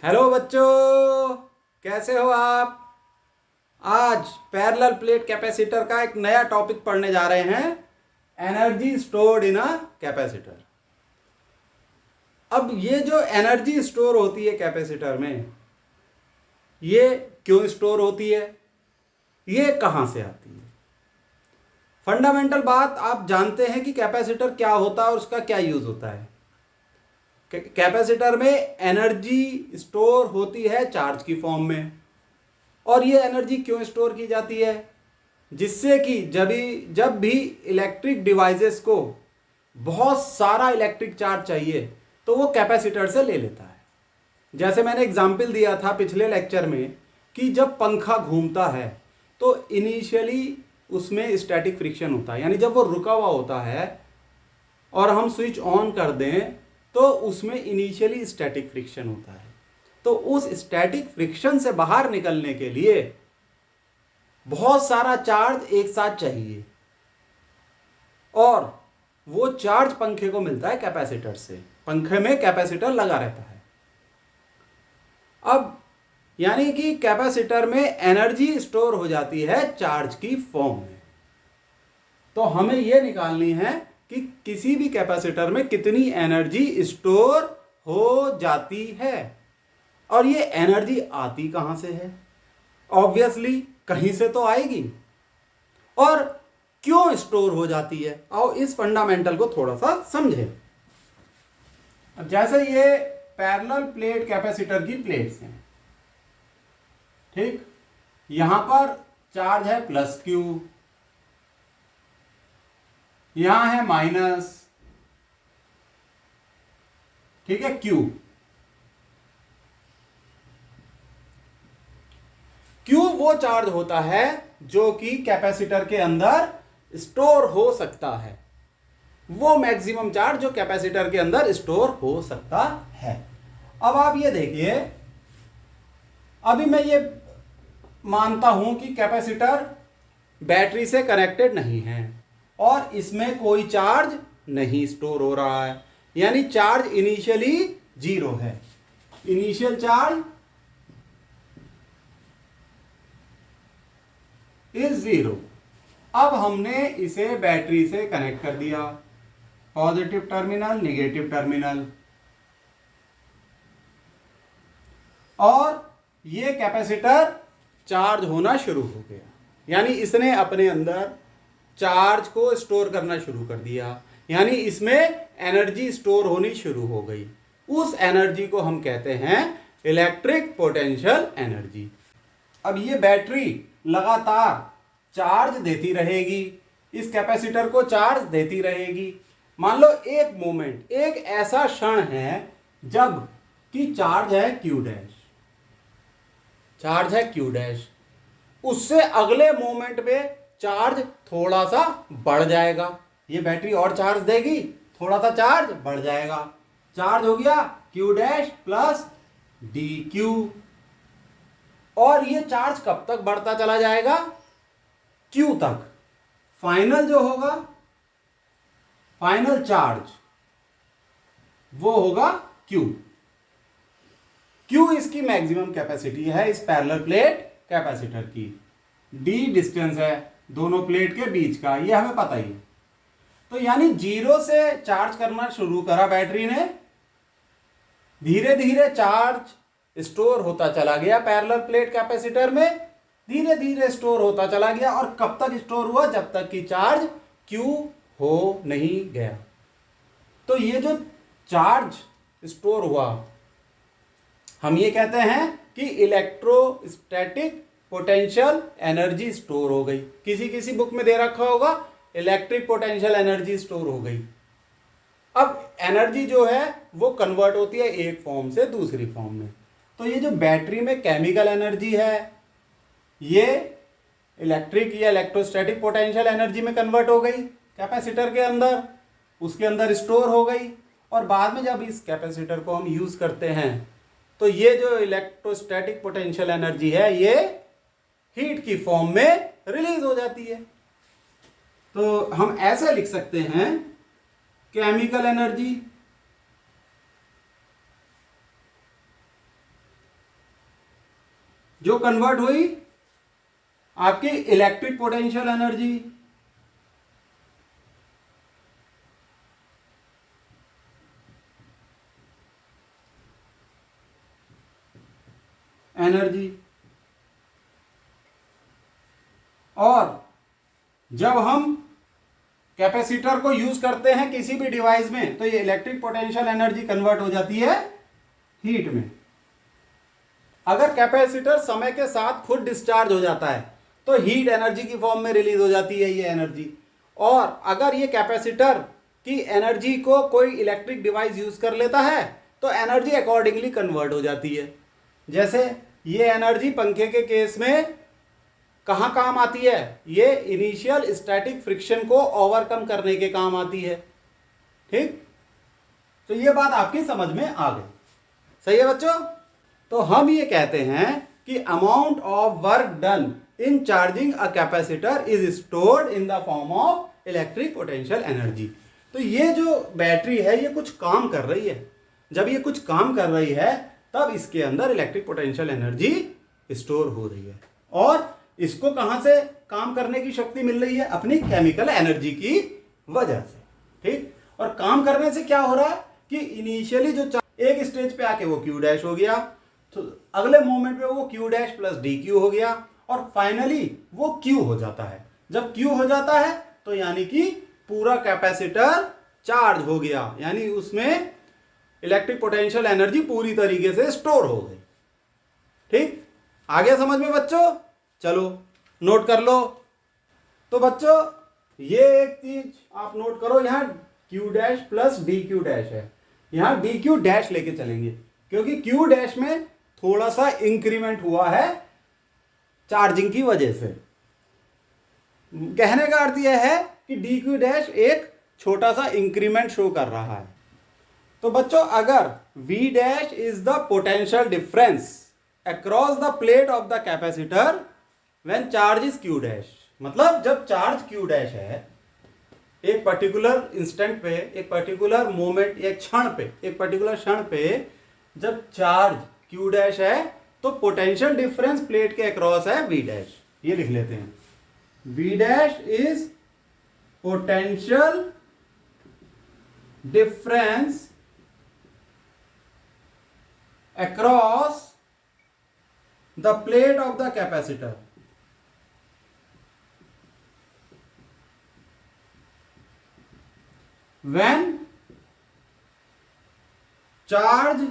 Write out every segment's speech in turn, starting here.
Hello बच्चों, कैसे हो आप। आज पैरेलल प्लेट कैपेसिटर का एक नया टॉपिक पढ़ने जा रहे हैं, energy stored in a capacitor. अब ये जो एनर्जी स्टोर होती है कैपेसिटर में, ये क्यों स्टोर होती है, ये कहाँ से आती है। फंडामेंटल बात आप जानते हैं कि कैपेसिटर क्या होता है और उसका क्या यूज होता है। कैपेसिटर में एनर्जी स्टोर होती है चार्ज की फॉर्म में, और ये एनर्जी क्यों स्टोर की जाती है, जिससे कि जब भी इलेक्ट्रिक डिवाइसेस को बहुत सारा इलेक्ट्रिक चार्ज चाहिए तो वो कैपेसिटर से ले लेता है। जैसे मैंने एग्जाम्पल दिया था पिछले लेक्चर में कि जब पंखा घूमता है तो इनिशियली उसमें स्टैटिक फ्रिक्शन होता है, यानी जब वो रुका हुआ होता है और हम स्विच ऑन कर दें तो उसमें इनिशियली स्टैटिक फ्रिक्शन होता है। तो उस स्टैटिक फ्रिक्शन से बाहर निकलने के लिए बहुत सारा चार्ज एक साथ चाहिए, और वो चार्ज पंखे को मिलता है कैपेसिटर से। पंखे में कैपेसिटर लगा रहता है। अब यानी कि कैपेसिटर में एनर्जी स्टोर हो जाती है चार्ज की फॉर्म में। तो हमें यह निकालनी है कि किसी भी कैपेसिटर में कितनी एनर्जी स्टोर हो जाती है, और ये एनर्जी आती कहां से है। ऑब्वियसली कहीं से तो आएगी, और क्यों स्टोर हो जाती है, आओ इस फंडामेंटल को थोड़ा सा समझें। अब जैसे ये पैरेलल प्लेट कैपेसिटर की प्लेट्स हैं, ठीक, यहां पर चार्ज है प्लस क्यू, यहां है माइनस, ठीक है, क्यू। क्यू वो चार्ज होता है जो कि कैपेसिटर के अंदर स्टोर हो सकता है, वो मैक्सिमम चार्ज जो कैपेसिटर के अंदर स्टोर हो सकता है। अब आप ये देखिए, अभी मैं ये मानता हूं कि कैपेसिटर बैटरी से कनेक्टेड नहीं है और इसमें कोई चार्ज नहीं स्टोर हो रहा है, यानी चार्ज इनिशियली जीरो है। Initial charge is zero. अब हमने इसे बैटरी से कनेक्ट कर दिया, पॉजिटिव टर्मिनल, नेगेटिव टर्मिनल, और ये कैपेसिटर चार्ज होना शुरू हो गया, यानी इसने अपने अंदर चार्ज को स्टोर करना शुरू कर दिया, यानी इसमें एनर्जी स्टोर होनी शुरू हो गई। उस एनर्जी को हम कहते हैं इलेक्ट्रिक पोटेंशियल एनर्जी। अब ये बैटरी लगातार चार्ज देती रहेगी, इस कैपेसिटर को चार्ज देती रहेगी। मान लो एक मोमेंट, एक ऐसा क्षण है जब कि चार्ज है क्यू डैश, चार्ज है क्यू डैश, उससे अगले मोमेंट पे चार्ज थोड़ा सा बढ़ जाएगा, ये बैटरी और चार्ज देगी, थोड़ा सा चार्ज बढ़ जाएगा, चार्ज हो गया Q dash plus D Q. और ये चार्ज कब तक बढ़ता चला जाएगा, क्यू तक। फाइनल जो होगा, फाइनल चार्ज वो होगा क्यू। क्यू इसकी मैक्सिमम कैपेसिटी है इस पैरेलल प्लेट कैपेसिटर की। डी डिस्टेंस है दोनों प्लेट के बीच का, ये हमें पता ही है। तो यानी जीरो से चार्ज करना शुरू करा बैटरी ने, धीरे धीरे चार्ज स्टोर होता चला गया पैरेलल प्लेट कैपेसिटर में, धीरे धीरे स्टोर होता चला गया, और कब तक स्टोर हुआ, जब तक कि चार्ज क्यू हो नहीं गया। तो ये जो चार्ज स्टोर हुआ, हम ये कहते हैं कि इलेक्ट्रोस्टैटिक पोटेंशियल एनर्जी स्टोर हो गई। किसी किसी बुक में दे रखा होगा इलेक्ट्रिक पोटेंशियल एनर्जी स्टोर हो गई। अब एनर्जी जो है वो कन्वर्ट होती है एक फॉर्म से दूसरी फॉर्म में। तो ये जो बैटरी में केमिकल एनर्जी है, ये इलेक्ट्रिक या इलेक्ट्रोस्टैटिक पोटेंशियल एनर्जी में कन्वर्ट हो गई कैपेसिटर के अंदर, उसके अंदर स्टोर हो गई, और बाद में जब इस कैपेसिटर को हम यूज करते हैं तो ये जो इलेक्ट्रोस्टैटिक पोटेंशियल एनर्जी है ये हीट की फॉर्म में रिलीज हो जाती है। तो हम ऐसे लिख सकते हैं, केमिकल एनर्जी जो कन्वर्ट हुई आपकी इलेक्ट्रिक पोटेंशियल एनर्जी। और जब हम कैपेसिटर को यूज करते हैं किसी भी डिवाइस में तो ये इलेक्ट्रिक पोटेंशियल एनर्जी कन्वर्ट हो जाती है हीट में। अगर कैपेसिटर समय के साथ खुद डिस्चार्ज हो जाता है तो हीट एनर्जी की फॉर्म में रिलीज हो जाती है ये एनर्जी। और अगर ये कैपेसिटर की एनर्जी को कोई इलेक्ट्रिक डिवाइस यूज कर लेता है तो एनर्जी अकॉर्डिंगली कन्वर्ट हो जाती है। जैसे ये एनर्जी पंखे के केस में कहाँ काम आती है, ये इनिशियल स्टैटिक फ्रिक्शन को ओवरकम करने के काम आती है। ठीक, तो ये बात आपकी समझ में आ गई। सही है बच्चों। तो हम ये कहते हैं कि amount of work done in charging a capacitor is stored in the form of electric potential energy. तो ये जो बैटरी है ये कुछ काम कर रही है। जब ये कुछ काम कर रही है तब इसके अंदर इलेक्ट्रिक पोटेंशियल एनर्जी स्टोर हो रही है। और इसको कहां से काम करने की शक्ति मिल रही है, अपनी केमिकल एनर्जी की वजह से। ठीक, और काम करने से क्या हो रहा है कि इनिशियली जो एक स्टेज पे आके वो क्यू डैश हो गया, तो अगले मोमेंट पे वो Q dash plus D Q हो गया और फाइनली वो क्यू हो जाता है। जब क्यू हो जाता है तो यानी कि पूरा कैपेसिटर चार्ज हो गया, यानी उसमें इलेक्ट्रिक पोटेंशियल एनर्जी पूरी तरीके से स्टोर हो गई। ठीक, आगे समझ में बच्चों? चलो नोट कर लो। तो बच्चों ये एक चीज आप नोट करो, यहां Q dash plus D Q dash है, यहां डी क्यू डैश लेके चलेंगे क्योंकि क्यू डैश में थोड़ा सा इंक्रीमेंट हुआ है चार्जिंग की वजह से। कहने का अर्थ यह है कि डी क्यू डैश एक छोटा सा इंक्रीमेंट शो कर रहा है। तो बच्चों अगर V dash is the potential difference across the plate of the capacitor when charge is Q dash, मतलब जब चार्ज Q डैश है एक पर्टिकुलर इंस्टेंट पे, एक पर्टिकुलर मोमेंट, एक क्षण पे, एक पर्टिकुलर क्षण पे जब चार्ज Q डैश है तो पोटेंशियल डिफरेंस प्लेट के अक्रॉस है V डैश। ये लिख लेते हैं, V dash is potential difference across the plate of the capacitor when charge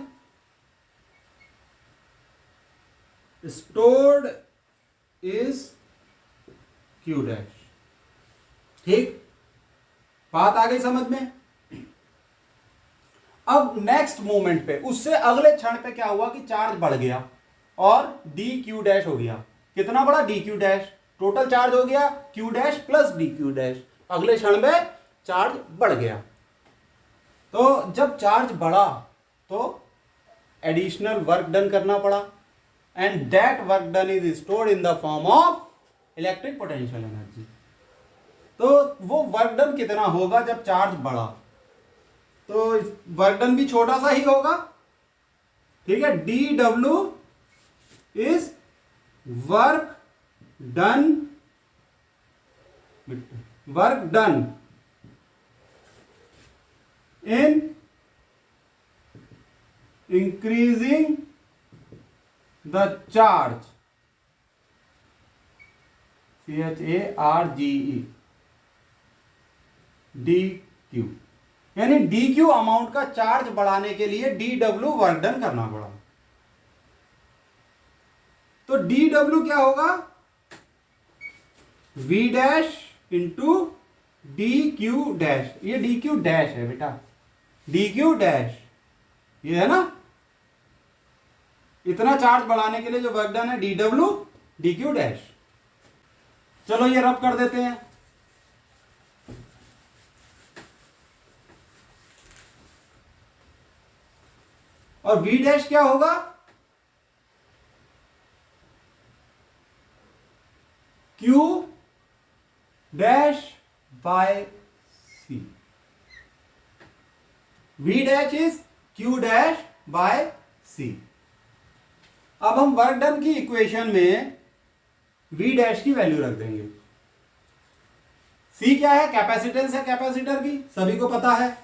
stored is Q dash। ठीक, बात आ गई समझ में? अब नेक्स्ट मोमेंट पे, उससे अगले क्षण पे क्या हुआ कि चार्ज बढ़ गया और डी क्यू डैश हो गया। कितना बड़ा? D Q dash. Total charge हो गया Q dash plus D Q dash. अगले क्षण में चार्ज बढ़ गया। तो जब चार्ज बढ़ा तो एडिशनल वर्क डन करना पड़ा and that work done is stored in the form of electric potential energy. तो वो वर्क डन कितना होगा जब चार्ज बढ़ा? तो वर्क डन भी छोटा सा ही होगा। ठीक है, D W is work done in increasing the charge, CHARGE, D Q, यानी डी क्यू अमाउंट का चार्ज बढ़ाने के लिए डी डब्ल्यू वर्क डन करना पड़ा। तो डी डब्ल्यू क्या होगा? V dash into D Q dash. ये डी क्यू डैश है बेटा, डी क्यू डैश ये है ना। इतना चार्ज बढ़ाने के लिए जो वर्क डन है D W D Q dash. चलो ये रब कर देते हैं। और V डैश क्या होगा? Q dash by C। V dash is Q dash by C। अब हम वर्क डन की इक्वेशन में V डैश की वैल्यू रख देंगे। C क्या है? कैपेसिटेंस है कैपेसिटर की, सभी को पता है।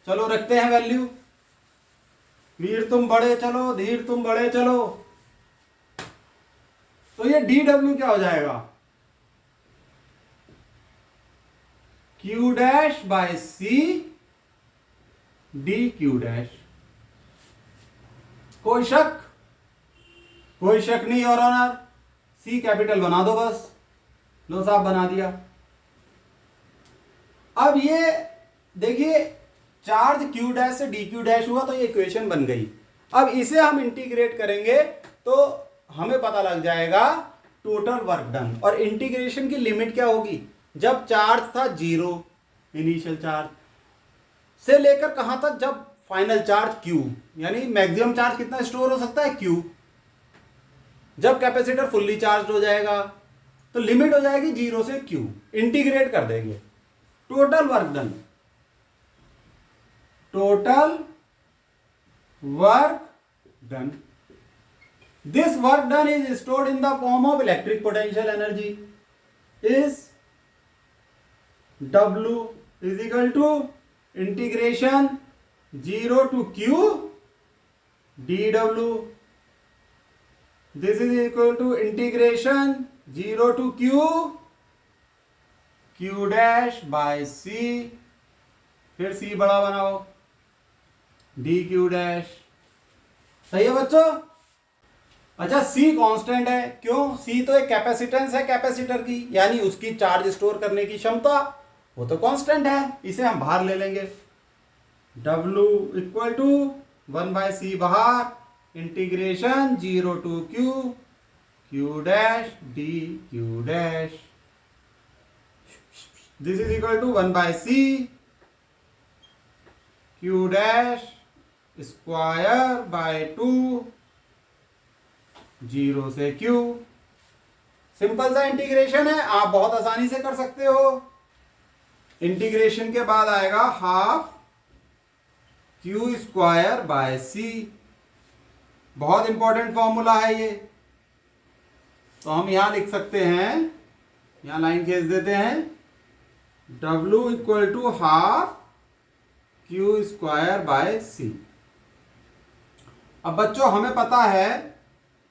चलो रखते हैं वैल्यू। वीर तुम बड़े चलो, धीर तुम बड़े चलो। तो ये dW क्या हो जाएगा? Q dash by C dQ dash. कोई शक? कोई शक नहीं योर ऑनर। C कैपिटल बना दो बस। लो साहब बना दिया। अब ये देखिए चार्ज Q डैश से dQ डैश हुआ तो ये इक्वेशन बन गई। अब इसे हम इंटीग्रेट करेंगे तो हमें पता लग जाएगा टोटल वर्क डन। और इंटीग्रेशन की लिमिट क्या होगी? जब चार्ज था 0 इनिशियल चार्ज से लेकर कहां तक? जब फाइनल चार्ज Q, यानी मैक्सिमम चार्ज कितना स्टोर हो सकता है? Q। जब कैपेसिटर फुल्ली चार्ज हो जाएगा तो लिमिट हो जाएगी 0 से Q। इंटीग्रेट कर देंगे। Total work done, total work done, this work done is stored in the form of electric potential energy is W is equal to integration 0 to Q dW. This is equal to integration 0 to Q dash by C, फिर C बड़ा बनाओ dQ dash. सही है बच्चों? अच्छा C constant है, क्यों? C तो एक कैपेसिटेंस है कैपेसिटर की, यानी उसकी चार्ज स्टोर करने की क्षमता वो तो कांस्टेंट है, इसे हम बाहर ले लेंगे। W इक्वल टू 1/C बाहर, integration 0 to Q dash dQ dash. This is equal to 1/C Q dash square by 2 0 से Q। सिंपल सा इंटीग्रेशन है, आप बहुत आसानी से कर सकते हो। इंटीग्रेशन के बाद आएगा half Q square by C। बहुत इंपॉर्टेंट फॉर्मूला है ये, तो हम यहां लिख सकते हैं, यहां लाइन खींच देते हैं, W equal to half Q square by C। अब बच्चों हमें पता है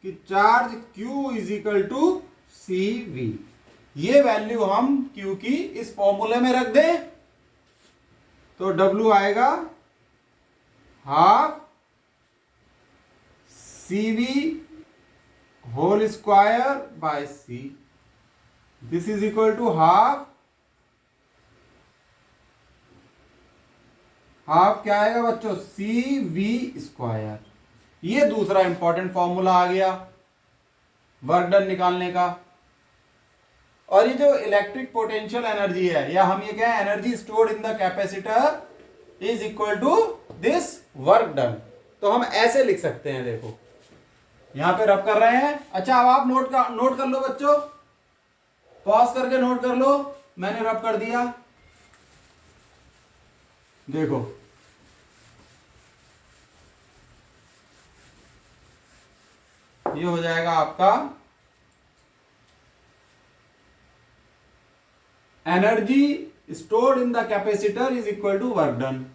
कि charge Q is equal to CV। ये वैल्यू हम Q की इस फॉर्मूले में रख दें तो W आएगा half CV whole square by C। This is equal to half क्या आएगा बच्चों? CV square. ये दूसरा इंपॉर्टेंट फॉर्मूला आ गया वर्क डन निकालने का। और ये जो इलेक्ट्रिक पोटेंशियल एनर्जी है, या हम ये क्या है, energy stored in the capacitor is equal to this work done. तो हम ऐसे लिख सकते हैं, देखो यहां पे रब कर रहे हैं। अच्छा अब आप नोट कर लो बच्चों, पॉज करके नोट कर लो। मैंने रब कर दिया, देखो ये हो जाएगा आपका energy stored in the capacitor is equal to work done.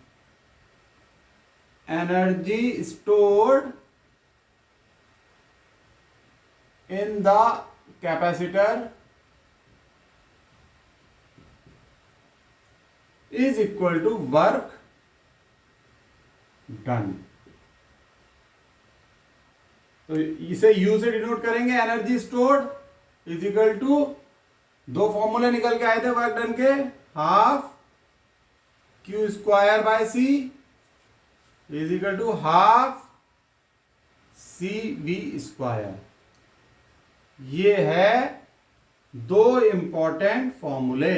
Energy stored in the capacitor is equal to work done. तो इसे U से डिनोट करेंगे, energy stored is equal to, दो फॉर्मूले निकल के आए थे वर्क डन के, half Q square by C is equal to half CV square. ये है दो इंपॉर्टेंट फॉर्मूले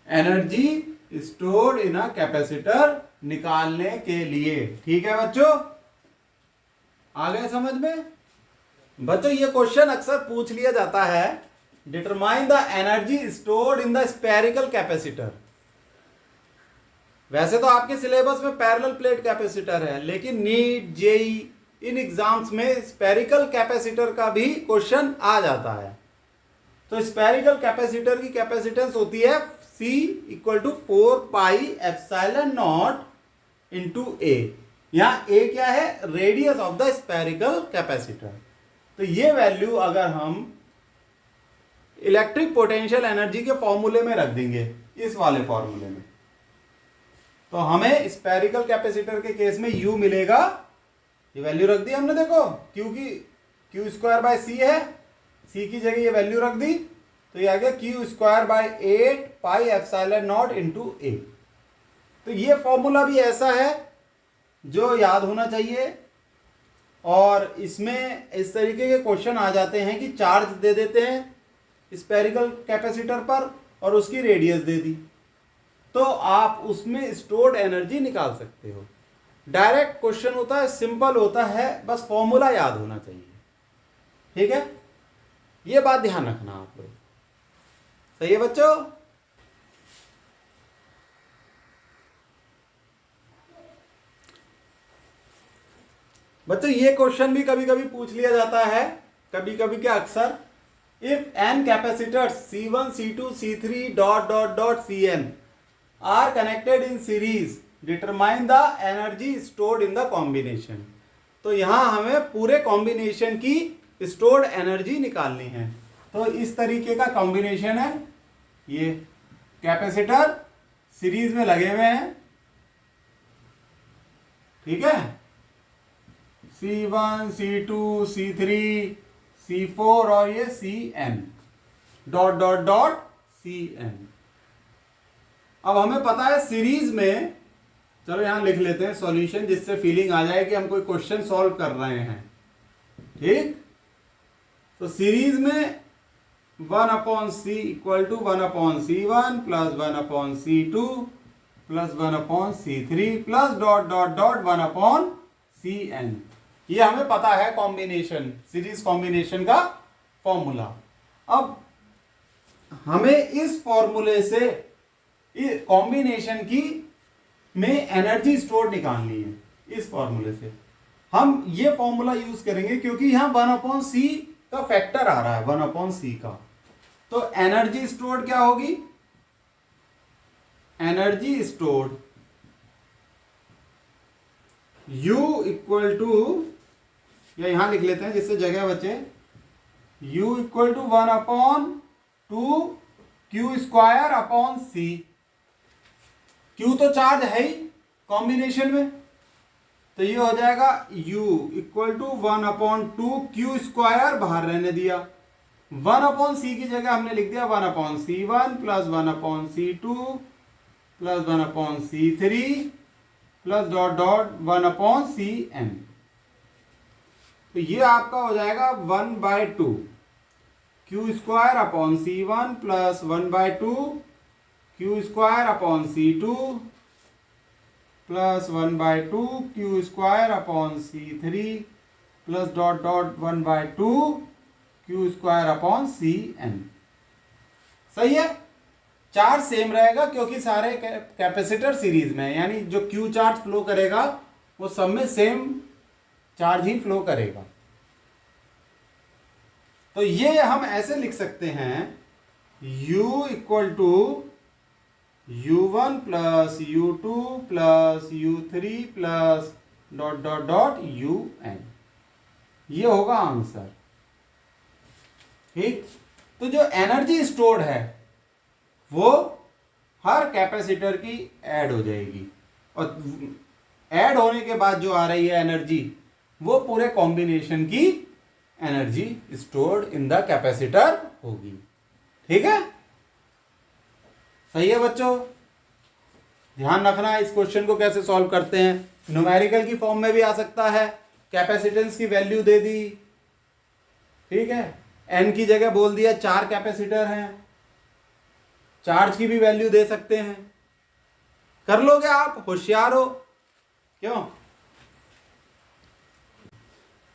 energy stored in a capacitor निकालने के लिए। ठीक है बच्चों, आ गए समझ में? बच्चों ये क्वेश्चन अक्सर पूछ लिया जाता है, determine the energy stored in the spherical capacitor. वैसे तो आपके सिलेबस में पैरेलल प्लेट कैपेसिटर है, लेकिन नीट जेई इन एग्जाम्स में स्पेरिकल कैपेसिटर का भी क्वेश्चन आ जाता है। तो स्पेरिकल कैपेसिटर की कैपेसिटेंस होती है C इक्वल टू 4πε0 इंटू ए। यहाँ ए क्या है? Radius of the spherical capacitor. तो ये वैल्यू अगर हम इलेक्ट्रिक पोटेंशियल एनर्जी के फॉर्मूले में रख देंगे, इस वाले फॉर्मूले में, तो हमें स्पेरिकल कैपेसिटर के केस में U मिलेगा, ये वैल्यू रख दी हमने, देखो क्योंकि Q स्क्वायर बाय C है, C की जगह ये वैल्यू रख दी, तो ये आ गया Q स्क्वायर बाय 8πε0 इंटू ए। तो ये फॉर्मूला भी ऐसा है जो याद होना चाहिए, और इसमें इस तरीके के क्वेश्चन आ जाते हैं कि चार्ज दे देते हैं स्पेरिकल कैपेसिटर पर और उसकी रेडियस दे दी, तो आप उसमें स्टोर्ड एनर्जी निकाल सकते हो। डायरेक्ट क्वेश्चन होता है, सिंपल होता है, बस फॉर्मूला याद होना चाहिए। ठीक है, ये बात ध्यान रखना आप लोग। सही है बच्चों? बच्चों ये क्वेश्चन भी कभी कभी पूछ लिया जाता है, कभी कभी क्या, अक्सर, if n capacitors C1 C2 C3 dot dot dot Cn are connected in series determine the energy stored in the combination. तो यहां हमें पूरे कॉम्बिनेशन की स्टोर्ड एनर्जी निकालनी है। तो इस तरीके का कॉम्बिनेशन है, ये कैपेसिटर सीरीज में लगे हुए हैं, ठीक है, C1 C2 C3 C4 और ये Cn dot dot dot Cn। अब हमें पता है सीरीज में, चलो यहां लिख लेते हैं सॉल्यूशन, जिससे फीलिंग आ जाए कि हम कोई क्वेश्चन सॉल्व कर रहे हैं। ठीक, तो सीरीज में 1/c equal to 1/c1 plus 1/c2 plus 1/c3 plus dot dot dot 1/cn। ये हमें पता है कॉम्बिनेशन, सीरीज कॉम्बिनेशन का फॉर्मूला। अब हमें इस फॉर्मूले से कॉम्बिनेशन की में एनर्जी स्टोर निकालनी है। इस फॉर्मूले से हम ये फॉर्मूला यूज करेंगे, क्योंकि यहां 1/c का फैक्टर आ रहा है, 1/c का। तो एनर्जी स्टोर्ड क्या होगी? Energy stored U equal to, या यहां लिख लेते हैं जिससे जगह बचे, U equal to 1/2 Q square upon C। Q तो चार्ज है ही कॉम्बिनेशन में, तो ये हो जाएगा U equal to 1/2 Q square, बाहर रहने दिया, 1/c की जगह हमने लिख दिया 1/c1 plus 1/c2 plus 1/c3 plus dot dot 1/cn। तो ये आपका हो जाएगा 1/2 Q square upon C1 plus 1/2 Q square upon C2 plus 1/2 Q square upon C3 plus dot dot 1/2 Q square upon Cn। सही है, चार्ज सेम रहेगा क्योंकि सारे कैपेसिटर सीरीज में है, यानी जो Q चार्ज फ्लो करेगा वो सब में सेम चार्ज ही फ्लो करेगा। तो ये हम ऐसे लिख सकते हैं, U equal to U1 plus U2 plus U3 plus dot dot dot UN। ये होगा आंसर। ठीक, तो जो एनर्जी स्टोर्ड है वो हर कैपेसिटर की ऐड हो जाएगी, और ऐड होने के बाद जो आ रही है एनर्जी वो पूरे कॉम्बिनेशन की energy stored in the capacitor होगी। ठीक है, सही है बच्चों? ध्यान रखना इस क्वेश्चन को कैसे सॉल्व करते हैं। न्यूमेरिकल की फॉर्म में भी आ सकता है, कैपेसिटेंस की वैल्यू दे दी, ठीक है, एन की जगह बोल दिया 4 कैपेसिटर हैं, चार्ज की भी वैल्यू दे सकते हैं। कर लोगे आप, होशियार हो क्यों?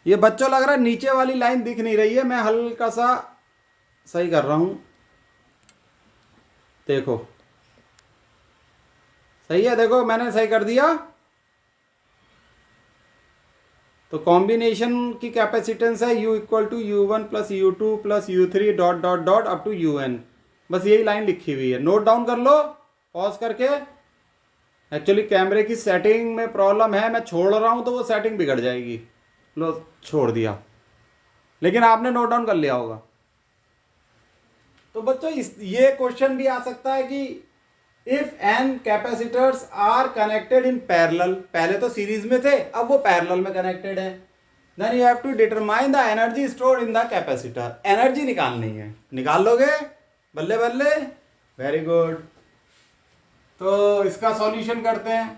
ये बच्चों लग रहा है नीचे वाली लाइन दिख नहीं रही है, मैं हल्का सा सही कर रहा हूं, देखो सही है, देखो मैंने सही कर दिया। तो कॉम्बिनेशन की कैपेसिटेंस है U equal to U1 plus U2 plus U3 dot dot dot up to UN। बस यही लाइन लिखी हुई है, नोट डाउन कर लो पॉज करके। एक्चुअली कैमरे की सेटिंग में प्रॉब्लम है, मैं छोड़ रहा हूँ तो वो सेटिंग बिगड़ जाएगी। लो छोड़ दिया, लेकिन आपने नोट डाउन कर लिया होगा। तो बच्चों ये क्वेश्चन भी आ सकता है कि if n capacitors are connected in parallel, पहले तो सीरीज में थे अब वो पैरेलल में कनेक्टेड है, then you have to determine the energy stored in the capacitor. Energy निकालनी है, निकाल लोगे? बल्ले बल्ले, वेरी गुड। तो इसका सॉल्यूशन करते हैं।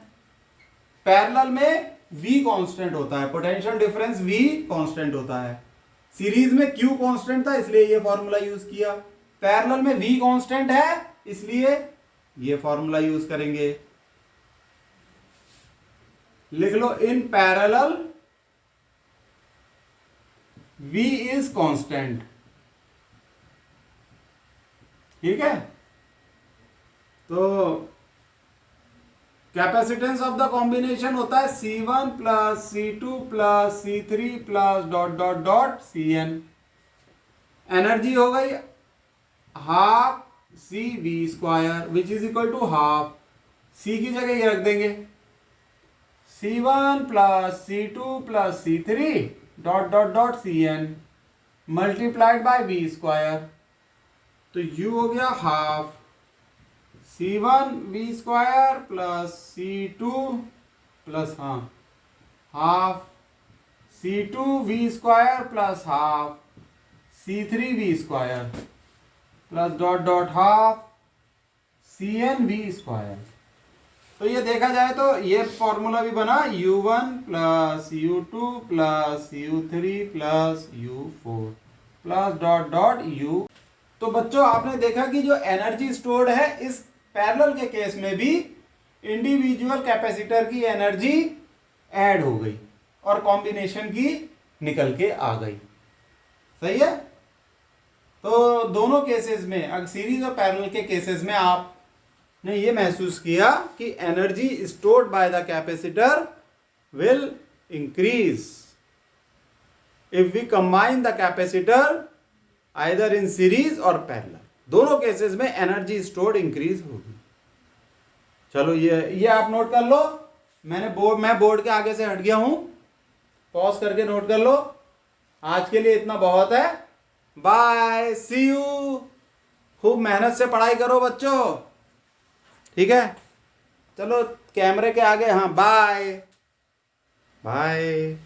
पैरेलल में V कांस्टेंट होता है, पोटेंशियल डिफरेंस V कांस्टेंट होता है। सीरीज में Q कांस्टेंट था इसलिए ये फॉर्मूला यूज किया। पैरेलल में V कांस्टेंट है इसलिए ये फॉर्मूला यूज करेंगे। लिख लो, in parallel V is constant. ठीक है, तो कैपेसिटेंस ऑफ द कॉम्बिनेशन होता है C1 plus C2 plus C3 plus dot dot dot Cn। Energy हो गई half CV square which is equal to half, C की जगह ये रख देंगे C1 plus C2 plus C3 dot dot dot Cn multiplied by V square. तो U हो गया half C1 V square plus C2 plus half C2 V square plus half C3 V square plus dot dot half Cn V square. तो ये देखा जाए तो ये formula भी बना U1 plus U2 plus U3 plus U4 plus dot dot U। तो बच्चों आपने देखा कि जो एनर्जी स्टोर्ड है इस पैरेलल के केस में भी इंडिविजुअल कैपेसिटर की एनर्जी ऐड हो गई और कॉम्बिनेशन की निकल के आ गई। सही है। तो दोनों केसेस में, अगर सीरीज और पैरेलल के केसेस में आपने ये महसूस किया कि energy stored by the capacitor will increase if we combine the capacitor either in series और पैरेलल। दोनों केसेस में एनर्जी स्टोर्ड इंक्रीज होगी। चलो ये आप नोट कर लो। मैं बोर्ड के आगे से हट गया हूं, पॉज करके नोट कर लो। आज के लिए इतना बहुत है। Bye, see you. खूब मेहनत से पढ़ाई करो बच्चों, ठीक है। चलो कैमरे के आगे, बाय बाय।